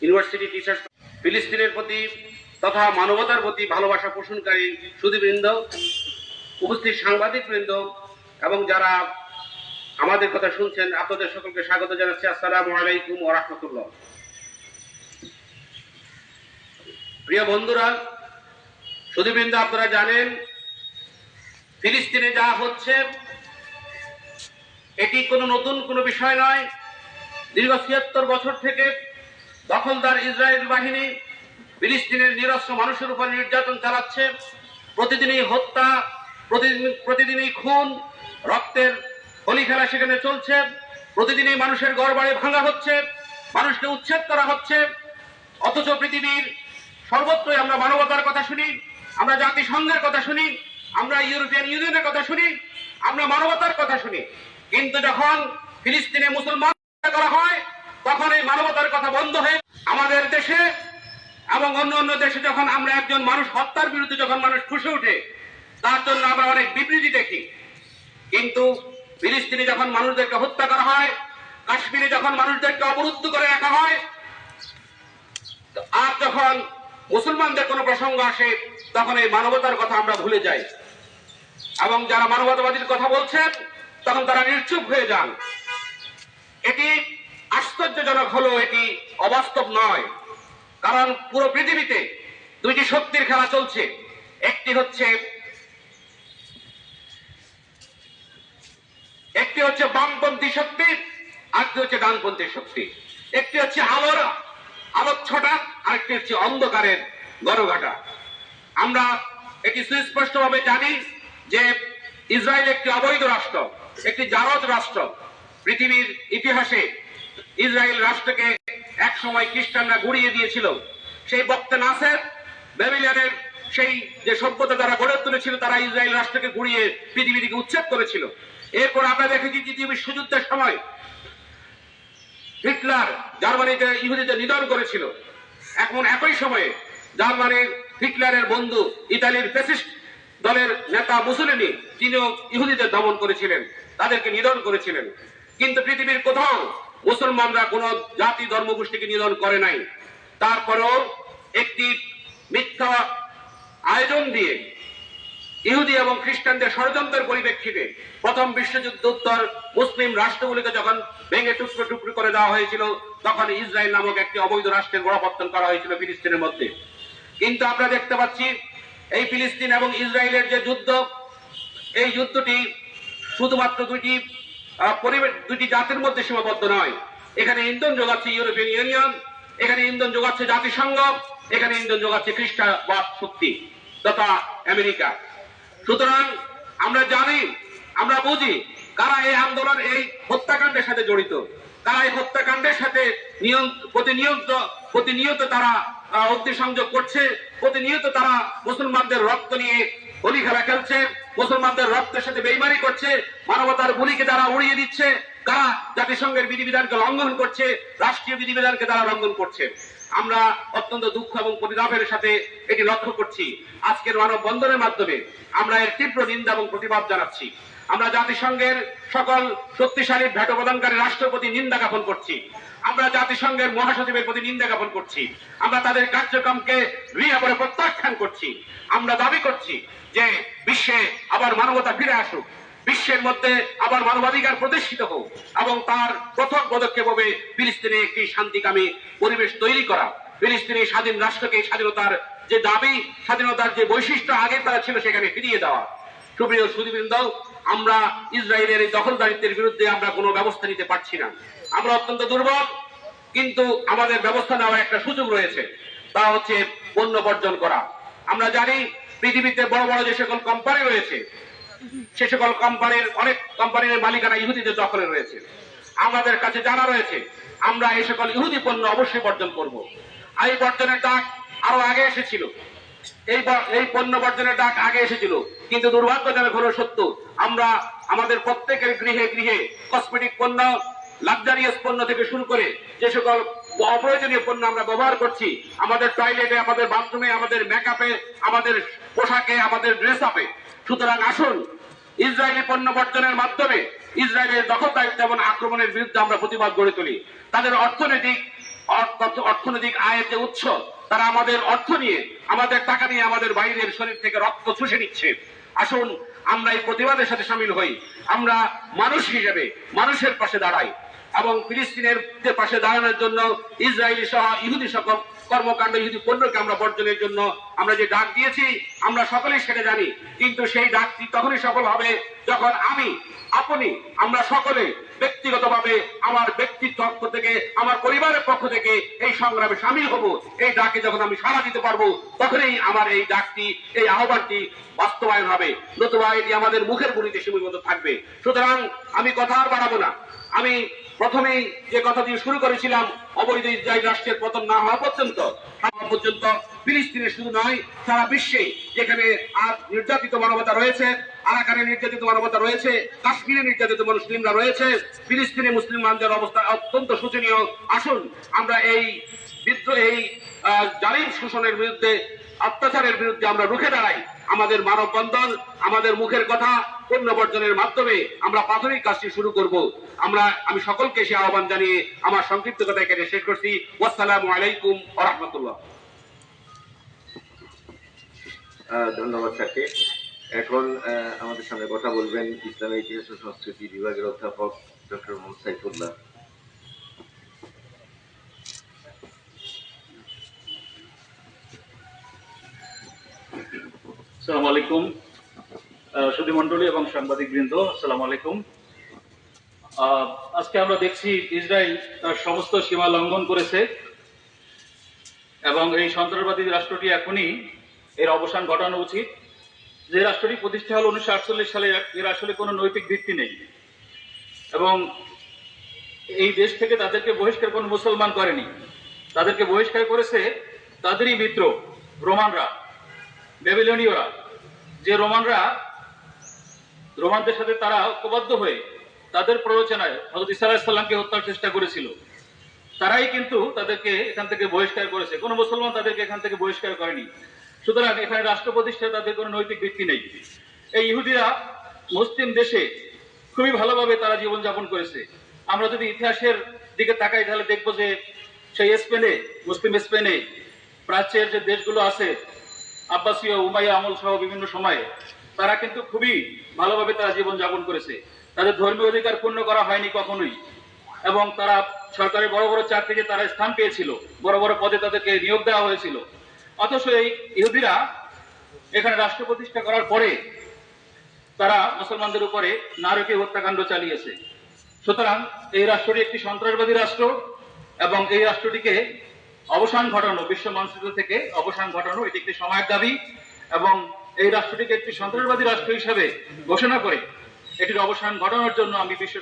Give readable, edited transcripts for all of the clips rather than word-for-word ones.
University teachers, ফিলিস্তিনের প্রতি তথা মানবতার প্রতি ভালোবাসা পোষণকারী সুধীবৃন্দ, উপস্থিত সাংবাদিকবৃন্দ এবং যারা আমাদের কথা শুনছেন, আপনাদের সকলকে স্বাগত জানাচ্ছি। আসসালামু আলাইকুম ওয়া রাহমাতুল্লাহ। প্রিয় বন্ধুরা, সুধীবৃন্দ, আপনারা জানেন ফিলিস্তিনে যা হচ্ছে এটি কোনো নতুন কোনো বিষয় নয়। দীর্ঘ ৭৬ বছর থেকে দখলদার ইসরায়েল বাহিনী ফিলিস্তিনের নিরস্ত্র মানুষের উপর নির্যাতন চালাচ্ছে। প্রতিদিনই হত্যা, প্রতিদিনই খুন, রক্তের হোলি খেলা সেখানে চলছে। প্রতিদিনই মানুষের ঘরবাড়ি ভাঙা হচ্ছে, মানুষকে উচ্ছেদ করা হচ্ছে। অথচ পৃথিবীর সর্বত্রই আমরা মানবতার কথা শুনি, আমরা জাতিসংঘের কথা শুনি, আমরা ইউরোপিয়ান ইউনিয়নের কথা শুনি, আমরা মানবতার কথা শুনি। কিন্তু যখন ফিলিস্তিনে মুসলমান করা হয় তখন এই মানবতার কথা বন্ধ হয়ে আমাদের দেশে এবং অন্য অন্য দেশে যখন আমরা একজন মানুষ হত্যার বিরুদ্ধে যখন মানুষ ফুঁসে ওঠে, তার জন্য আমরা অনেক বিবৃতি দেখি। কিন্তু ফিলিস্তিনে যখন মানুষদেরকে হত্যা করা হয়, কাশ্মীরে যখন মানুষদেরকে অবরুদ্ধ করে রাখা হয়, আর যখন মুসলমানদের কোনো প্রসঙ্গ আসে তখন এই মানবতার কথা আমরা ভুলে যাই এবং যারা মানবতাবাদীর কথা বলছেন তখন তারা নিশ্চুপ হয়ে যান। এটি আশ্চর্যজনক হলো, এটি অবাস্তব নয়। কারণ পুরো পৃথিবীতে দুইটি শক্তির খেলা চলছে। একটি হচ্ছে বামপন্থী শক্তি, আরেকটি হচ্ছে ডানপন্থী শক্তি। একটি হচ্ছে আলোচ্ছটা, আরেকটি হচ্ছে অন্ধকারের গড়ঘাটা। আমরা এটি সুস্পষ্টভাবে জানি যে ইসরায়েল একটি অবৈধ রাষ্ট্র, একটি জারজ রাষ্ট্র। পৃথিবীর ইতিহাসে ইসরায়েল রাষ্ট্রকে এক সময় খ্রিস্টানরা গুড়িয়ে দিয়েছিল। সেই বক্তে নাসের ব্যাবিলনের সেই যে সভ্যতা তারা গড়ে তুলেছিল, তারা ইসরায়েল রাষ্ট্রকে গুড়িয়ে পৃথিবী থেকে উচ্ছেদ করেছিল। এরপর আমরা দেখেছি দ্বিতীয় বিশ্বযুদ্ধের সময় হিটলার জার্মানিতে ইহুদিদের নিধন করেছিল। এখন একই সময়ে জার্মানির হিটলারের বন্ধু ইতালির ফ্যাসিস্ট দলের নেতা মুসোলিনি, তিনিও ইহুদিদের দমন করেছিলেন, তাদেরকে নিধন করেছিলেন। কিন্তু পৃথিবীর কোথাও মুসলমানরা কোন জাতি ধর্মগোষ্ঠীকে নিধন করে নাই। তারপরেও একটি মিথ্যা আয়োজন দিয়ে ইহুদি এবং খ্রিস্টানদের ষড়যন্ত্রের পরিপ্রেক্ষিতে প্রথম বিশ্বযুদ্ধোত্তর মুসলিম রাষ্ট্রগুলিকে যখন ভেঙে টুকরো টুকরো করে দেওয়া হয়েছিল, তখন ইসরায়েল নামক একটি অবৈধ রাষ্ট্রের গোড়াপত্তন করা হয়েছিল ফিলিস্তিনের মধ্যে। কিন্তু আমরা দেখতে পাচ্ছি এই ফিলিস্তিন এবং ইসরায়েলের যে যুদ্ধ, এই যুদ্ধটি শুধুমাত্র দুইটি জাতির মধ্যে সীমাবদ্ধ নয়। এখানে ইন্ধন যোগাচ্ছে ইউরোপিয়ান ইউনিয়ন, এখানে ইন্ধন যোগাচ্ছে জাতিসংঘ, এখানে ইন্ধন যোগাচ্ছে খ্রিস্টবাদ শক্তি তথা আমেরিকা। সুতরাং আমরা জানি, আমরা বুঝি কারা এই আন্দোলন, এই হত্যাকাণ্ডের সাথে জড়িত, কারা এই হত্যাকাণ্ডের সাথে প্রতিনিয়ত তারা অগ্নিসংযোগ করছে, প্রতিনিয়ত তারা মুসলমানদের রক্ত নিয়ে হোলি খেলা খেলছে, মুসলমানদের রক্তের সাথে বেইমানি করছে, মানবতার গুলিকে তারা উড়িয়ে দিচ্ছে, কারা জাতিসংঘের বিধিবিধানকে লঙ্ঘন করছে, রাষ্ট্রীয় বিধিবিধানকে তারা লঙ্ঘন করছে। আমরা অত্যন্ত দুঃখ এবং পরিতাপের সাথে এটি লক্ষ্য করছি। আজকের মানববন্ধনের মাধ্যমে আমরা এর তীব্র নিন্দা এবং প্রতিবাদ জানাচ্ছি। আমরা জাতিসংঘের সকল শক্তিশালী ভেটো প্রদানকারী রাষ্ট্রের প্রতি নিন্দা জ্ঞাপন করছি। আমরা জাতিসংঘের মহাসচিবের প্রতি নিন্দা জ্ঞাপন করছি। আমরা তাদের কার্যক্রমকে দৃঢ়ভাবে প্রত্যাখ্যান করছি। আমরা দাবি করছি যে বিশ্বে আবার মানবতা ফিরে আসুক, বিশ্বের মধ্যে আবার মানবাধিকার প্রতিষ্ঠিত হোক এবং তার প্রথম পদক্ষেপ হবে ফিলিস্তিনে একটি শান্তিকামী পরিবেশ তৈরি করা। ফিলিস্তিনি স্বাধীন রাষ্ট্রকে স্বাধীনতার যে দাবি, স্বাধীনতার যে বৈশিষ্ট্য আগে তারা ছিল সেখানে ফিরিয়ে দেওয়া। সুপ্রিয় সুধীবৃন্দ, আমরা ইসরায়েলের এই দখলদারিত্বের বিরুদ্ধে আমরা কোনো ব্যবস্থা নিতে পারছি না। আমরা অত্যন্ত দুর্বল, কিন্তু আমাদের ব্যবস্থা নেওয়ার একটা সুযোগ রয়েছে, তা হচ্ছে পণ্য বর্জন করা। আমরা জানি পৃথিবীতে বড় বড় যে সকল কোম্পানি রয়েছে, সে সকল অনেক কোম্পানির মালিকানা ইহুদিদের দখলে রয়েছে। আমাদের কাছে জানা রয়েছে, আমরা এই সকল ইহুদি পণ্য অবশ্যই বর্জন করব। এই বর্জনের ডাক আরো আগে এসেছিল, এই পণ্য বর্জনের ডাক আগে এসেছিল, কিন্তু দুর্ভাগ্যজনক হলো সত্য, আমরা আমাদের প্রত্যেকের গৃহে গৃহে কসমেটিক পণ্য, লাক্সারিয়াস পণ্য থেকে শুরু করে যে সকল অপ্রয়োজনীয় পণ্য আমরা ব্যবহার করছি, আমাদের টয়লেটে, আমাদের বাথরুমে, আমাদের মেকআপে, আমাদের পোশাকে, আমাদের ড্রেস আপে। সুতরাং আসুন ইসরায়েলি পণ্য বর্জনের মাধ্যমে ইসরায়েলের দখলদারিত্ব এবং আক্রমণের বিরুদ্ধে আমরা প্রতিবাদ গড়ে তুলি। তাদের অর্থনৈতিক অর্থনৈতিক আয়ের যে উৎস, তারা আমাদের অর্থ নিয়ে, আমাদের টাকা নিয়ে আমাদের বাইরের শরীর থেকে রক্ত চুষে নিচ্ছে। আসুন আমরা এই প্রতিবাদের সাথে সামিল হই, আমরা মানুষ হিসেবে মানুষের পাশে দাঁড়াই এবং ফিলিস্তিনের পাশে দাঁড়ানোর জন্য ইসরায়েলি সহ ইহুদি সকল কর্মকাণ্ড, ইহুদি পণ্যকে আমরা বর্জনের জন্য আমরা যে ডাক দিয়েছি, আমরা সকলেই সেটা জানি। কিন্তু সেই ডাকটি তখনই সফল হবে যখন আপনি আমরা সকলে ব্যক্তিগতভাবে আমার ব্যক্তিত্ব পক্ষ থেকে, আমার পরিবারের পক্ষ থেকে এই সংগ্রামে সামিল হব। এই ডাকে যখন আমি সাড়া দিতে পারবো, তখনই আমার এই ডাকটি, এই আহ্বানটি বাস্তবায়ন হবে, নতুবা এটি আমাদের মুখের বুনিতে সীমাবদ্ধ থাকবে। সুতরাং আমি কথা আর বাড়াবো না। আমি প্রথমেই যে কথা দিয়ে শুরু করেছিলাম, অবৈধ ইসরায়েল রাষ্ট্রের পতন না হওয়া পর্যন্ত ফিলিস্তিনে শুধু নয়, সারা বিশ্বে যেখানে আর নির্যাতিত মানবতা রয়েছে, আরাকানে নির্যাতিত মানবতা রয়েছে, কাশ্মীরে নির্যাতিত মুসলিমরা রয়েছে, ফিলিস্তিনে মুসলমানদের অবস্থা অত্যন্ত শোচনীয়। আসুন আমরা এই জালিম শোষণের বিরুদ্ধে, অত্যাচারের বিরুদ্ধে আমরা রুখে দাঁড়াই। আমাদের মানববন্ধন, আমাদের মুখের কথা, পণ্য বর্জনের মাধ্যমে আমরা প্রাথমিক কাজটি শুরু করব। আমি সকলকে সে আহ্বান জানিয়ে আমার সংক্ষিপ্ত কথা এখানে শেষ করছি। আসসালামু আলাইকুম ওয়া রাহমাতুল্লাহ। ধন্যবাদ স্যারকে। এখন আমাদের সামনে কথা বলবেন ইসলামী ইতিহাস ও সংস্কৃতি বিভাগের অধ্যাপক ডক্টর মোহাম্মদ সাইফুল্লাহ। আসসালামু আলাইকুম সুধী মণ্ডলী এবং সাংবাদিক বৃন্দ, আসসালামু আলাইকুম। আজকে আমরা দেখছি ইসরায়েল তার সমস্ত সীমা লঙ্ঘন করেছে এবং এই সন্ত্রাসবাদী রাষ্ট্রটি এখনই এর অবসান ঘটানো উচিত। যে রাষ্ট্রটি প্রতিষ্ঠা হল 1948 সালে, এর আসলে কোনো নৈতিক ভিত্তি নেই এবং এই দেশ থেকে তাদেরকে বহিষ্কার কোনো মুসলমান করেনি, তাদেরকে বহিষ্কার করেছে তাদেরই মিত্র রোমানরা, বেবিলনীয়রা। যে রোমানদের সাথে তারা ঐক্যবদ্ধ হয়ে তাদের প্ররোচনায় হযরত ঈসা আলাইহিস সালামকে হত্যার চেষ্টা করেছিল, তারাই কিন্তু তাদেরকে এখান থেকে বহিষ্কার করেছে, কোনো মুসলমান তাদেরকে এখান থেকে বহিষ্কার করেনি। সুতরাং এখানে রাষ্ট্র প্রতিষ্ঠায় তাদের কোনো নৈতিক ভিত্তি নেই। এই ইহুদিরা মুসলিম দেশে খুবই ভালোভাবে তারা জীবনযাপন করেছে। আমরা যদি ইতিহাসের দিকে তাকাই তাহলে দেখবো যে সেই স্পেনে, মুসলিম স্পেনে, প্রাচ্যের যে দেশগুলো আছে, আব্বাসীয়, উমাইয়া আমল সহ বিভিন্ন সময়ে তারা কিন্তু খুবই ভালোভাবে তারা জীবনযাপন করেছে। তাদের ধর্মীয় অধিকার পূর্ণ করা হয়নি কখনোই এবং তারা সরকারের বড় বড় চাকরিতে তারা স্থান পেয়েছিল, বড় বড় পদে তাদেরকে নিয়োগ দেওয়া হয়েছিল। অথচ এই ইহুদিরা এখানে রাষ্ট্র প্রতিষ্ঠা করার পরে তারা মুসলমানদের উপরে নারকীয় হত্যাকাণ্ড চালিয়েছে। সুতরাং এই রাষ্ট্রটি একটি সন্ত্রাসবাদী রাষ্ট্র এবং এই রাষ্ট্রটিকে অবসান ঘটানো, বিশ্ব মানচিত্র থেকে অবসান ঘটানো, এটি একটি সময়ের দাবি এবং এই রাষ্ট্রটিকে একটি সন্ত্রাসবাদী রাষ্ট্র হিসেবে ঘোষণা করে এটির অবসান ঘটানোর জন্য আমি বিশ্ব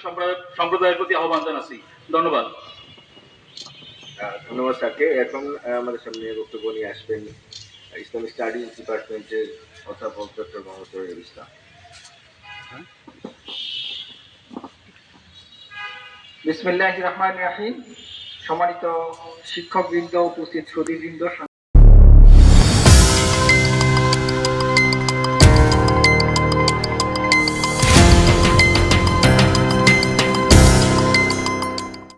সম্প্রদায়ের প্রতি আহ্বান জানাচ্ছি। ধন্যবাদ। ধন্যবাদ স্যারকে। এখন আমাদের সামনে বক্তব্য নিয়ে আসবেন ইসলামিক স্টাডিজ ডিপার্টমেন্টের অধ্যাপক ডক্টর মোহাম্মদ শহীদুল ইসলাম। বিসমিল্লাহির রহমানির রহিম। সম্মানিত শিক্ষকবৃন্দ, উপস্থিত সুধীবৃন্দ,